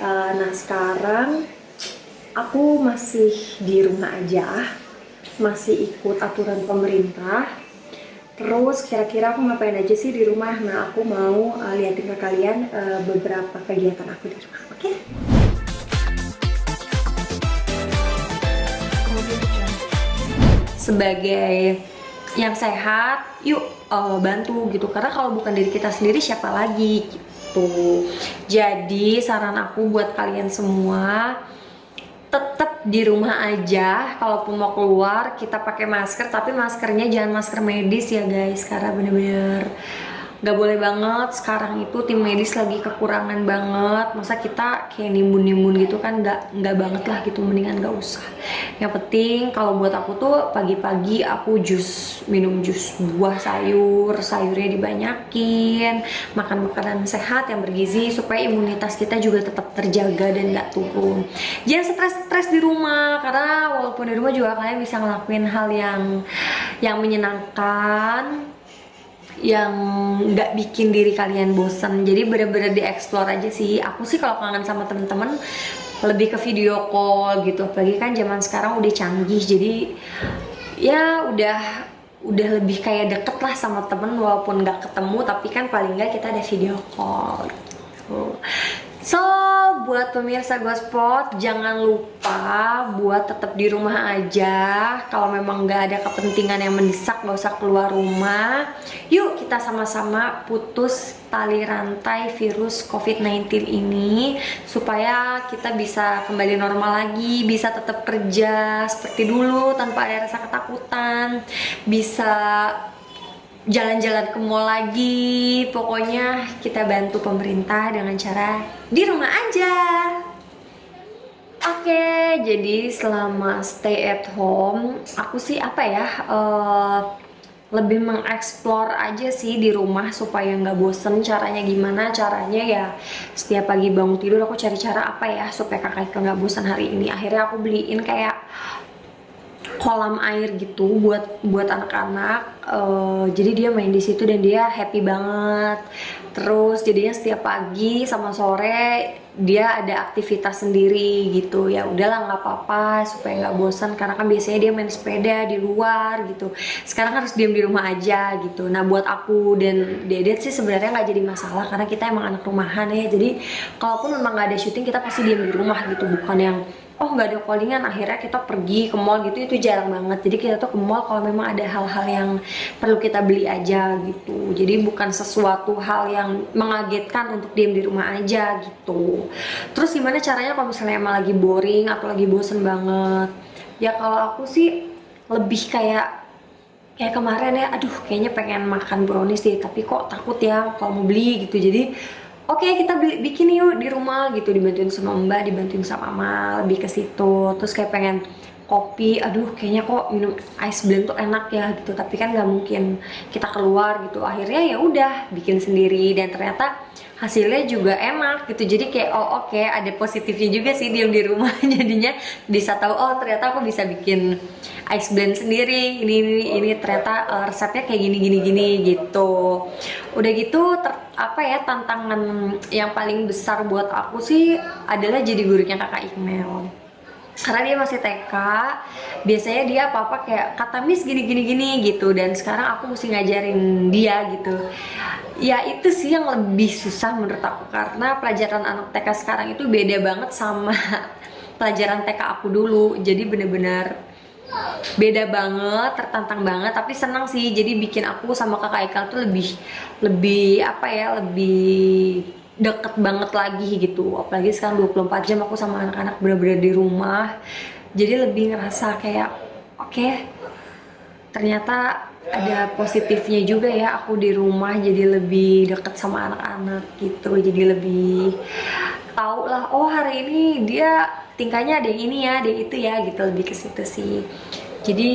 Nah sekarang aku masih di rumah aja, masih ikut aturan pemerintah. Terus kira-kira aku ngapain aja sih di rumah? Nah aku mau liatin ke kalian beberapa kegiatan aku di rumah, oke? Sebagai yang sehat, yuk bantu gitu. Karena kalau bukan diri kita sendiri, siapa lagi gitu. Jadi saran aku buat kalian semua, tetap di rumah aja. Kalaupun mau keluar, kita pakai masker, tapi maskernya jangan masker medis ya guys, karena bener-bener nggak boleh banget. Sekarang itu tim medis lagi kekurangan banget. Masa kita kayak nimbun-nimbun gitu kan, nggak banget lah gitu. Mendingan nggak usah. Yang penting kalau buat aku tuh pagi-pagi aku minum jus buah sayurnya dibanyakin, makan makanan sehat yang bergizi supaya imunitas kita juga tetap terjaga dan nggak turun. Jangan stres-stres di rumah, karena walaupun di rumah juga kalian bisa ngelakuin hal yang menyenangkan, yang nggak bikin diri kalian bosen. Jadi bener-bener dieksplor aja sih. Aku sih kalau kangen sama temen-temen lebih ke video call gitu, apalagi kan zaman sekarang udah canggih, jadi ya udah lebih kayak deket lah sama temen, walaupun nggak ketemu tapi kan paling nggak kita ada video call gitu. So, buat pemirsa Gospot, jangan lupa buat tetap di rumah aja. Kalau memang nggak ada kepentingan yang mendesak, nggak usah keluar rumah. Yuk kita sama-sama putus tali rantai virus COVID-19 ini, supaya kita bisa kembali normal lagi, bisa tetap kerja seperti dulu tanpa ada rasa ketakutan, bisa jalan-jalan ke mall lagi. Pokoknya kita bantu pemerintah dengan cara di rumah aja. Oke, jadi selama stay at home, aku sih apa ya, lebih mengeksplor aja sih di rumah supaya nggak bosen. Caranya gimana? Caranya ya setiap pagi bangun tidur aku cari cara apa ya supaya kakak nggak bosan hari ini. Akhirnya aku beliin kayak kolam air gitu buat anak-anak. Jadi dia main di situ dan dia happy banget. Terus jadinya setiap pagi sama sore dia ada aktivitas sendiri gitu. Ya udahlah, nggak apa-apa supaya nggak bosan, karena kan biasanya dia main sepeda di luar gitu. Sekarang harus diam di rumah aja gitu. Nah buat aku dan Dedet sih sebenarnya nggak jadi masalah, karena kita emang anak rumahan ya. Jadi kalaupun memang nggak ada syuting, kita pasti diam di rumah gitu, bukan yang oh nggak ada callingan akhirnya kita pergi ke mall gitu. Itu jarang banget. Jadi kita tuh ke mall kalau memang ada hal-hal yang perlu kita beli aja gitu. Jadi bukan sesuatu hal yang mengagetkan untuk diam di rumah aja gitu. Terus gimana caranya kalau misalnya emang lagi boring atau lagi bosen banget? Ya kalau aku sih lebih kayak kemarin ya, aduh kayaknya pengen makan brownies deh, tapi kok takut ya kalau mau beli gitu. Jadi oke, kita bikin yuk di rumah gitu, dibantuin sama Mbak, dibantuin sama Mama, lebih ke situ. Terus kayak pengen kopi, aduh kayaknya kok minum ice blend tuh enak ya gitu, tapi kan nggak mungkin kita keluar gitu. Akhirnya ya udah bikin sendiri dan ternyata hasilnya juga enak gitu. Jadi kayak oh oke, ada positifnya juga sih diam di rumah. Jadinya bisa tahu oh ternyata aku bisa bikin ice blend sendiri. Ini ternyata resepnya kayak gini gitu. Udah gitu apa ya, tantangan yang paling besar buat aku sih adalah jadi gurunya kakak Ikmel, karena dia masih TK. Biasanya dia apa-apa kayak kata Miss gini gitu, dan sekarang aku mesti ngajarin dia gitu. Ya itu sih yang lebih susah menurut aku, karena pelajaran anak TK sekarang itu beda banget sama pelajaran TK aku dulu. Jadi bener-bener beda banget, tertantang banget, tapi senang sih. Jadi bikin aku sama kakak Ikal tuh lebih apa ya, lebih deket banget lagi gitu. Apalagi sekarang 24 jam aku sama anak-anak bener-bener di rumah. Jadi lebih ngerasa kayak oke, ternyata ada positifnya juga ya aku di rumah, jadi lebih deket sama anak-anak gitu. Jadi lebih tahu lah, oh hari ini dia tingkahnya ada yang ini ya, ada yang itu ya gitu, lebih ke situ sih. Jadi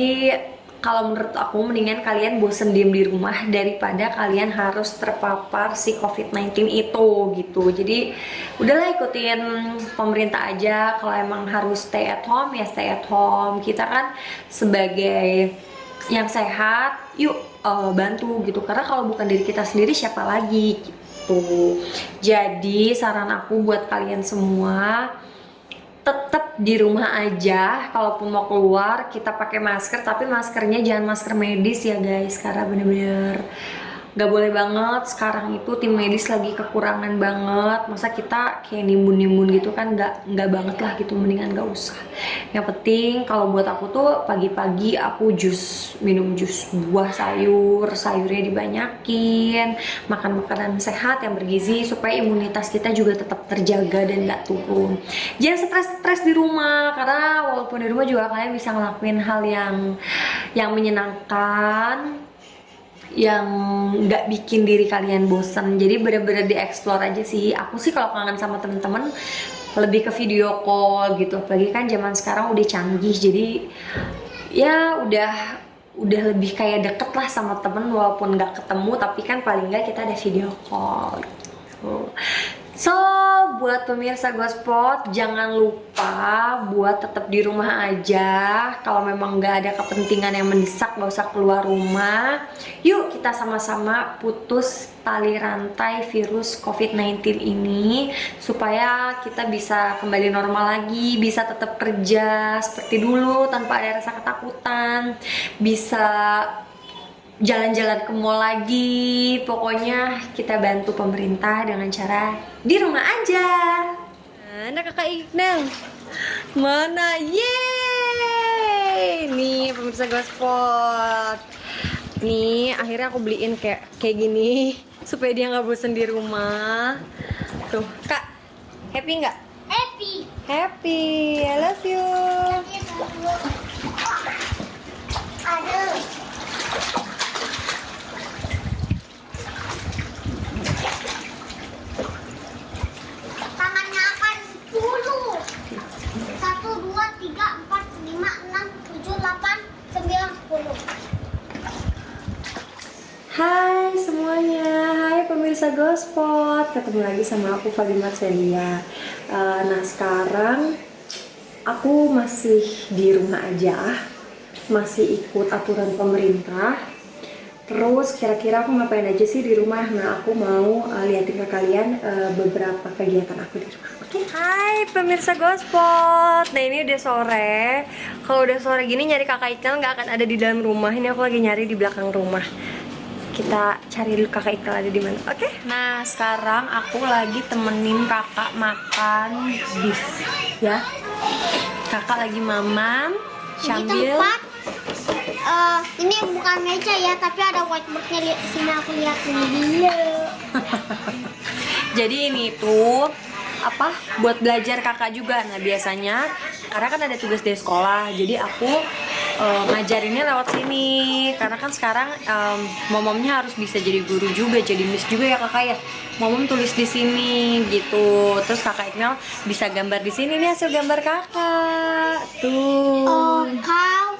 kalau menurut aku mendingan kalian bosen diem di rumah daripada kalian harus terpapar si COVID-19 itu gitu. Jadi udahlah, ikutin pemerintah aja. Kalau emang harus stay at home ya stay at home. Kita kan sebagai yang sehat, yuk bantu gitu. Karena kalau bukan diri kita sendiri, siapa lagi gitu. gitu. Jadi saran aku buat kalian semua, tetap di rumah aja. Kalaupun mau keluar kita pakai masker, tapi maskernya jangan masker medis ya guys, karena bener-bener gak boleh banget. Sekarang itu tim medis lagi kekurangan banget. Masa kita kayak nimbun-nimbun gitu kan, nggak banget lah gitu. Mendingan gak usah. Yang penting kalau buat aku tuh pagi-pagi aku minum jus buah sayurnya dibanyakin, makan makanan sehat yang bergizi supaya imunitas kita juga tetap terjaga dan gak turun. Jangan stres-stres di rumah, karena walaupun di rumah juga kalian bisa ngelakuin hal yang menyenangkan, yang nggak bikin diri kalian bosan. Jadi bener-bener dieksplor aja sih. Aku sih kalau kangen sama temen-temen lebih ke video call gitu. Apalagi kan zaman sekarang udah canggih, jadi ya udah lebih kayak deket lah sama temen, walaupun nggak ketemu tapi kan paling nggak kita ada video call gitu. So, buat pemirsa Gospot, jangan lupa buat tetap di rumah aja. Kalau memang nggak ada kepentingan yang mendesak, nggak usah keluar rumah. Yuk kita sama-sama putus tali rantai virus COVID-19 ini, supaya kita bisa kembali normal lagi, bisa tetap kerja seperti dulu tanpa ada rasa ketakutan, bisa jalan-jalan ke mall lagi. Pokoknya kita bantu pemerintah dengan cara di rumah aja. Mana kakak Iqnal? Mana? Yeay! Nih pemirsa Gospot. Nih akhirnya aku beliin kayak gini supaya dia nggak bosen di rumah. Tuh kak, happy nggak? Happy. Happy, I love you. Aduh. Tangannya akan 10. 1, 2, 3, 4, 5, 6, 7, 8, 9, 10. Hai semuanya, hai pemirsa Gospot. Ketemu lagi sama aku Fadi Marcelia. Nah sekarang aku masih di rumah aja, masih ikut aturan pemerintah. Terus kira-kira aku ngapain aja sih di rumah? Nah aku mau liatin ke kalian beberapa kegiatan aku di rumah. Oke? Hai pemirsa Gospot. Nah ini udah sore. Kalau udah sore gini nyari kakak Iqnal nggak akan ada di dalam rumah. Ini aku lagi nyari di belakang rumah. Kita cari dulu kakak Iqnal ada di mana. Oke? Nah sekarang aku lagi temenin kakak makan beef ya. Kakak lagi mamam sambil Ini bukan meja ya, tapi ada whiteboardnya. Sini aku lihat ini dia. Jadi ini tuh apa buat belajar kakak juga. Nah biasanya karena kan ada tugas dari sekolah, jadi aku ngajarinnya lewat sini. Karena kan sekarang momomnya harus bisa jadi guru juga, jadi miss juga ya kakak ya. Momom tulis di sini gitu. Terus kakak Iqnal bisa gambar di sini. Nih hasil gambar kakak. Tuh. Cow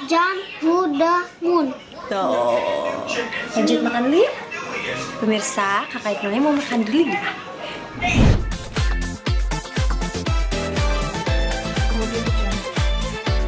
jump to the moon. Tuh. Lanjut makan dulu ya. Pemirsa, kakak Iqnalnya mau makan dulu ya.